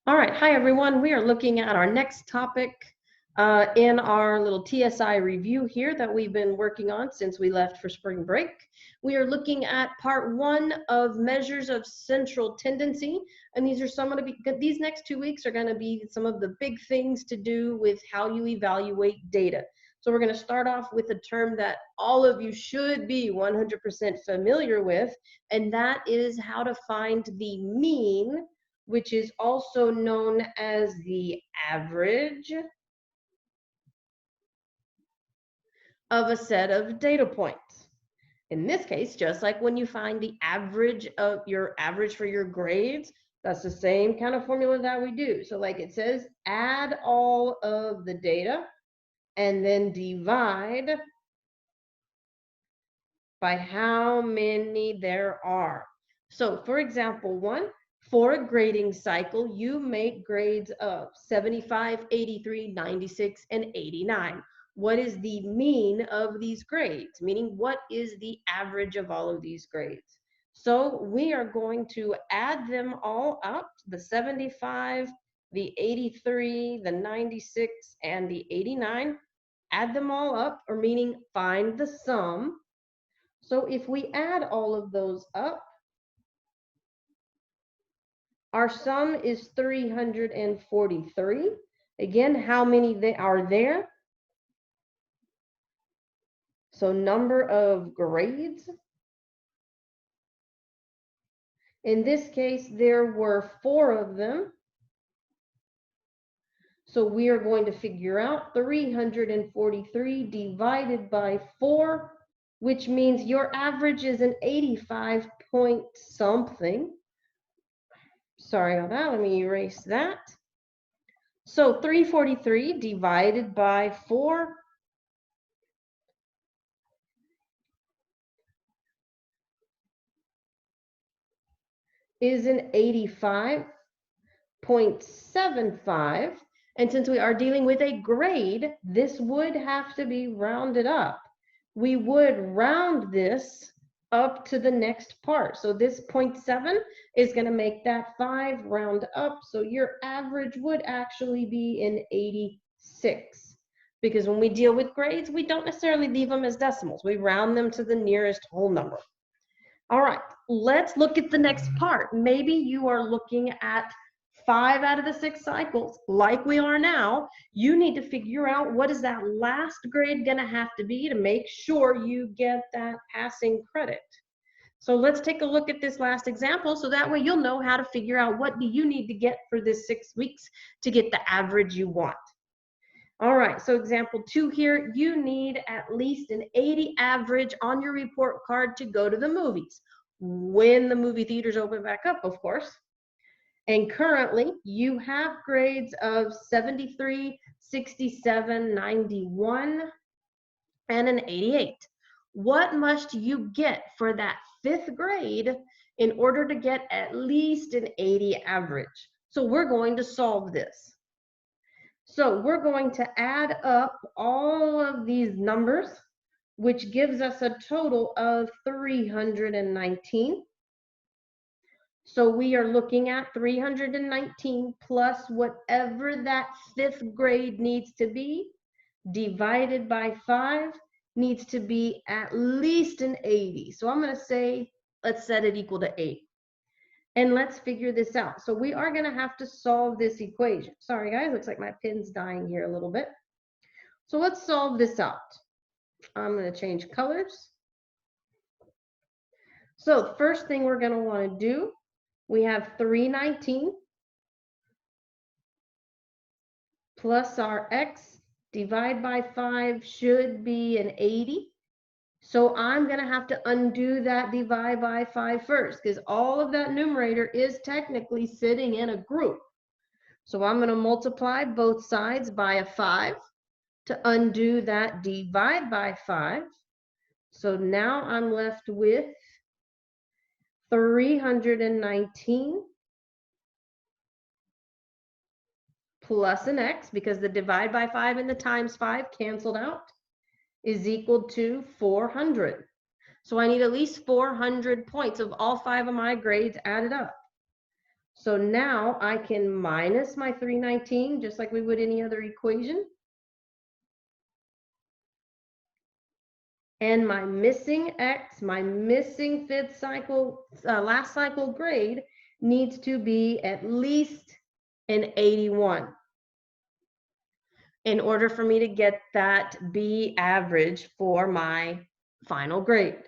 All right, hi everyone. We are looking at our next topic in our little TSI review here that we've been working on since we left for spring break. We are looking at part 1 of measures of central tendency, and these are these next 2 weeks are going to be some of the big things to do with how you evaluate data. So we're going to start off with a term that all of you should be 100% familiar with, and that is how to find the mean, which is also known as the average of a set of data points. In this case, just like when you find the average of your average for your grades, that's the same kind of formula that we do. So like it says, add all of the data and then divide by how many there are. So for example, 1, for a grading cycle, you make grades of 75, 83, 96, and 89. What is the mean of these grades? Meaning, what is the average of all of these grades? So we are going to add them all up, the 75, the 83, the 96, and the 89. Add them all up, or meaning find the sum. So if we add all of those up, our sum is 343. Again, how many are there? So number of grades. In this case, there were 4 of them. So we are going to figure out 343 divided by 4, which means your average is an 85 point something. Sorry about that, let me erase that. So 343 divided by 4 is an 85.75. And since we are dealing with a grade, this would have to be rounded up. We would round this up to the next part. So this 0.7 is going to make that 5 round up. So your average would actually be an 86. Because when we deal with grades, we don't necessarily leave them as decimals. We round them to the nearest whole number. All right, let's look at the next part. Maybe you are looking at 5 out of the 6 cycles, like we are now. You need to figure out what is that last grade going to have to be to make sure you get that passing credit. So let's take a look at this last example, so that way you'll know how to figure out what do you need to get for this 6 weeks to get the average you want. All right, so example 2 here, you need at least an 80 average on your report card to go to the movies, when the movie theaters open back up, of course. And currently, you have grades of 73, 67, 91, and an 88. What must you get for that 5th grade in order to get at least an 80 average? So we're going to solve this. So we're going to add up all of these numbers, which gives us a total of 319. So we are looking at 319 plus whatever that 5th grade needs to be, divided by 5, needs to be at least an 80. So I'm going to say, let's set it equal to 8. And let's figure this out. So we are going to have to solve this equation. Sorry, guys, looks like my pin's dying here a little bit. So let's solve this out. I'm going to change colors. So the first thing we're going to want to do, we have 319 plus our x, divide by 5 should be an 80. So I'm going to have to undo that divide by 5 first, because all of that numerator is technically sitting in a group. So I'm going to multiply both sides by a 5 to undo that divide by 5. So now I'm left with 319 plus an x, because the divide by 5 and the times 5 canceled out, is equal to 400. So I need at least 400 points of all 5 of my grades added up. So now I can minus my 319, just like we would any other equation. And my missing X, my missing fifth cycle, last cycle grade needs to be at least an 81 in order for me to get that B average for my final grade.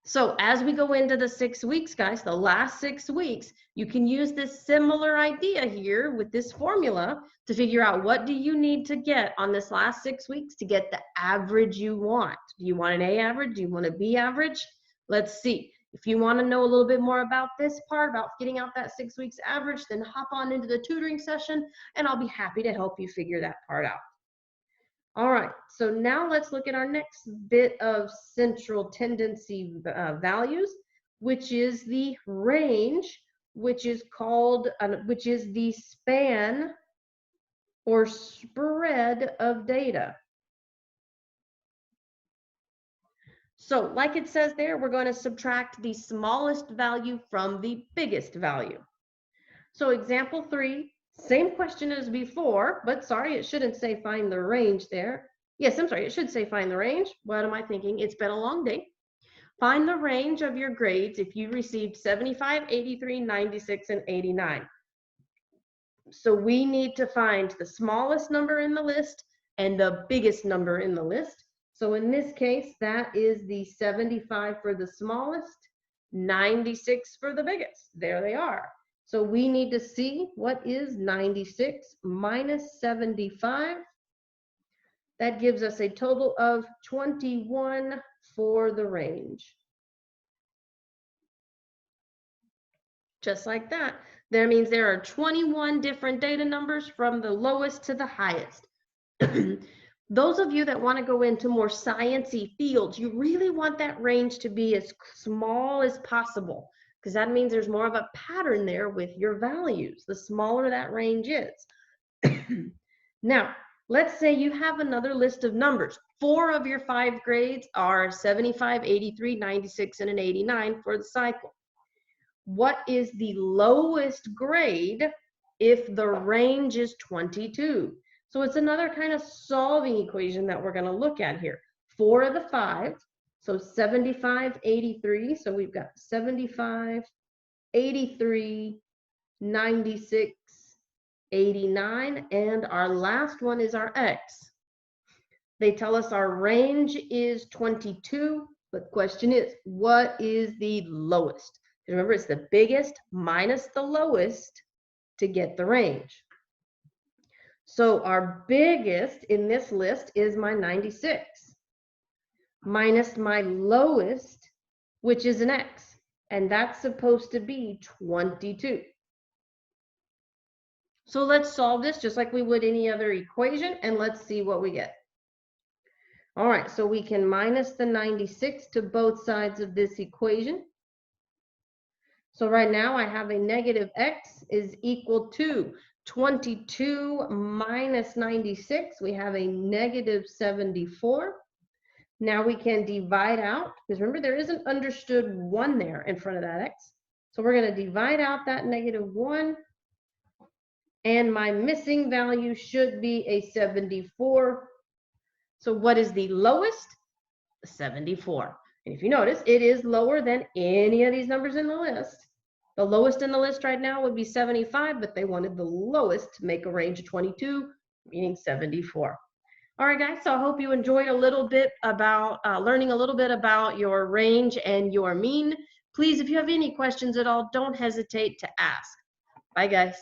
So as we go into the 6 weeks, guys, the last 6 weeks, you can use this similar idea here with this formula to figure out what do you need to get on this last 6 weeks to get the average you want. Do you want an A average? Do you want a B average? Let's see. If you want to know a little bit more about this part, about getting out that 6 weeks average, then hop on into the tutoring session and I'll be happy to help you figure that part out. All right, so now let's look at our next bit of central tendency values, which is the range, which is called, which is the span or spread of data. So like it says there, we're going to subtract the smallest value from the biggest value. So example 3, same question as before, but sorry, it shouldn't say find the range there. Yes, I'm sorry, it should say find the range. What am I thinking? It's been a long day. Find the range of your grades if you received 75, 83, 96, and 89. So we need to find the smallest number in the list and the biggest number in the list. So in this case, that is the 75 for the smallest, 96 for the biggest. There they are. So we need to see what is 96 minus 75. That gives us a total of 21 for the range. Just like that. That means there are 21 different data numbers from the lowest to the highest. Those of you that want to go into more sciencey fields, you really want that range to be as small as possible, because that means there's more of a pattern there with your values, the smaller that range is. Now, let's say you have another list of numbers. 4 of your 5 grades are 75, 83, 96, and an 89 for the cycle. What is the lowest grade if the range is 22? So it's another kind of solving equation that we're going to look at here. 4 of the 5, so 75, 83. So we've got 75, 83, 96, 89, and our last one is our X. They tell us our range is 22, but the question is, what is the lowest? Remember, it's the biggest minus the lowest to get the range. So our biggest in this list is my 96, minus my lowest, which is an X, and that's supposed to be 22. So let's solve this just like we would any other equation, and let's see what we get. All right, so we can minus the 96 to both sides of this equation. So right now I have a negative X is equal to 22 minus 96. We have a negative 74. Now we can divide out, because remember there is an understood 1 there in front of that X. So we're going to divide out that negative 1. And my missing value should be a 74. So what is the lowest? 74. And if you notice, it is lower than any of these numbers in the list. The lowest in the list right now would be 75, but they wanted the lowest to make a range of 22, meaning 74. All right, guys, so I hope you enjoyed a little bit about learning a little bit about your range and your mean. Please, if you have any questions at all, don't hesitate to ask. Bye, guys.